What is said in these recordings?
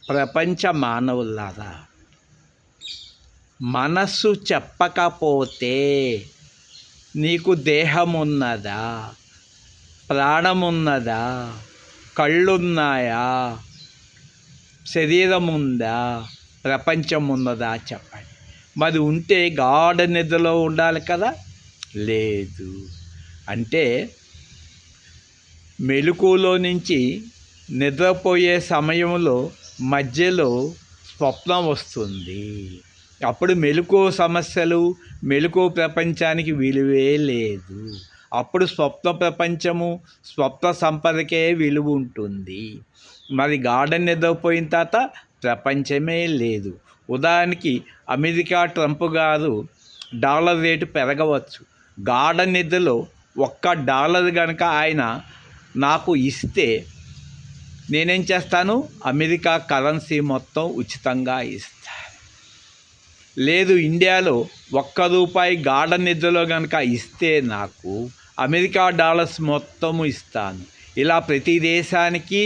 ప్రపంచ మానవులారా, మనస్సు చెప్పకపోతే నీకు దేహమున్నదా, ప్రాణమున్నదా, కళ్ళున్నాయా, శరీరం ఉందా, ప్రపంచం ఉన్నదా చెప్పండి. మరి ఉంటే గాఢ నిద్రలో ఉండాలి కదా. లేదు అంటే మెలకువలో నుంచి నిద్రపోయే సమయంలో మధ్యలో స్వప్నం వస్తుంది. అప్పుడు మెలకువ సమస్యలు, మెలకువ ప్రపంచానికి విలువే లేదు. అప్పుడు స్వప్న ప్రపంచము, స్వప్న సంపదకే విలువ ఉంటుంది. మరి గాఢ నిద్రపోయిన తర్వాత ప్రపంచమే లేదు. ఉదాహరణకి అమెరికా ట్రంప్ గారు డాలర్ రేటు పెరగవచ్చు. గాఢ నిద్రలో $1 కనుక ఆయన నాకు ఇస్తే నేనేం చేస్తాను? అమెరికా కరెన్సీ మొత్తం ఉచితంగా ఇస్తాను. లేదు ఇండియాలో $1 గాఢ నిద్రలో కనుక ఇస్తే నాకు అమెరికా డాలర్స్ మొత్తము ఇస్తాను. ఇలా ప్రతి దేశానికి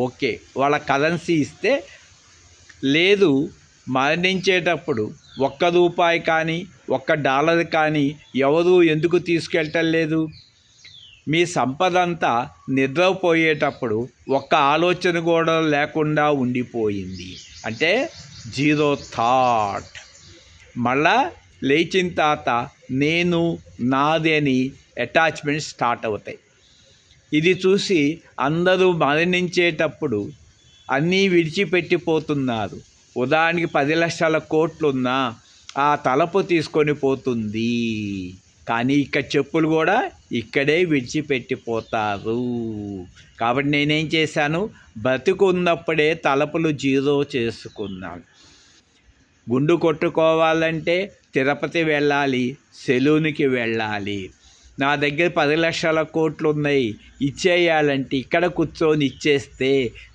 ఓకే వాళ్ళ కరెన్సీ ఇస్తే, లేదు మరణించేటప్పుడు $1 కానీ $1 కానీ ఎవరు ఎందుకు తీసుకెళ్ళటం లేదు? మీ సంపద అంతా నిద్రపోయేటప్పుడు ఒక్క ఆలోచన కూడా లేకుండా ఉండిపోయింది. అంటే జీరో థాట్. మళ్ళా లేచిన తర్వాత నేను నాది అని అటాచ్మెంట్ స్టార్ట్ అవుతాయి. ఇది చూసి అందరూ మరణించేటప్పుడు అన్నీ విడిచిపెట్టిపోతున్నారు. ఉదాహరణకి 10 లక్షల కోట్లున్నా ఆ తలపు తీసుకొని పోతుంది. కానీ ఇక్కడ చెప్పులు కూడా ఇక్కడే విడిచిపెట్టిపోతారు. కాబట్టి నేనేం చేశాను? బతికున్నప్పుడే తలపులు జీరో చేసుకున్నాను. గుండు కొట్టుకోవాలంటే తిరుపతి వెళ్ళాలి, సెలూన్కి వెళ్ళాలి. నా దగ్గర 10 లక్షల కోట్లు ఉన్నాయి, ఇచ్చేయాలంటే ఇక్కడ కూర్చొని ఇచ్చేస్తే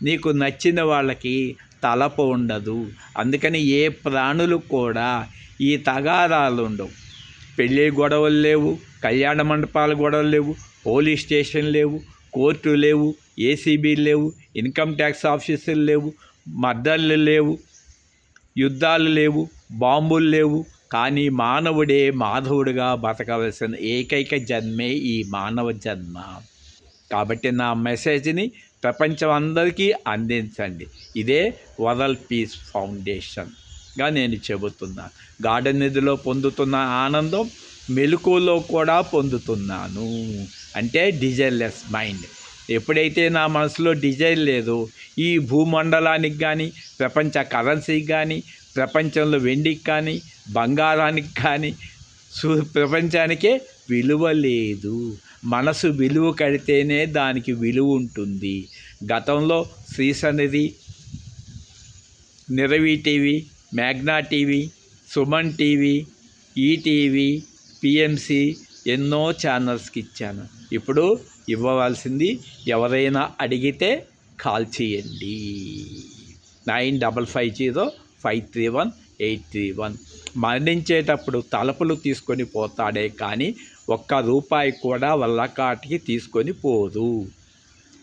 నీకు నచ్చిన వాళ్ళకి తలపు ఉండదు. అందుకని ఏ ప్రాణులు కూడా ఈ తగాదాలు ఉండవు. పెళ్ళి గొడవలు లేవు, కళ్యాణ మండపాల గొడవలు లేవు, పోలీస్ స్టేషన్ లేవు, కోర్టు లేవు, ఏసీబీలు లేవు, ఇన్కమ్ ట్యాక్స్ ఆఫీసులు లేవు, మర్డర్లు లేవు, యుద్ధాలు లేవు, బాంబులు లేవు. కానీ మానవుడే మాధవుడిగా బతకవలసిన ఏకైక జన్మే ఈ మానవ జన్మ. కాబట్టి నా మెసేజ్ని ప్రపంచం అందరికీ అందించండి. ఇదే వరల్డ్ పీస్ ఫౌండేషన్గా నేను చెబుతున్నాను. గాఢ నిద్రలో పొందుతున్న ఆనందం మెలకువలో కూడా పొందుతున్నాను. అంటే డిజైర్లెస్ మైండ్. ఎప్పుడైతే నా మనసులో డిజైర్ లేదో ఈ భూమండలానికి కానీ, ప్రపంచ కరెన్సీకి కానీ, ప్రపంచంలో వెండికి కానీ, బంగారానికి కానీ, ప్రపంచానికే విలువ లేదు. మనసు విలువ కడితేనే దానికి విలువ ఉంటుంది. గతంలో శ్రీ సన్నిధి, నిరవి TV, Magna TV, Suman TV, ETV, PMC ఎన్నో ఛానల్స్కి ఇచ్చాను. ఇప్పుడు ఇవ్వవలసింది ఎవరైనా అడిగితే కాల్ చేయండి. 9550531831. మరణించేటప్పుడు తలుపులు తీసుకొని పోతాడే కానీ $1 కూడా వల్ల కాటికి తీసుకొని పోదు.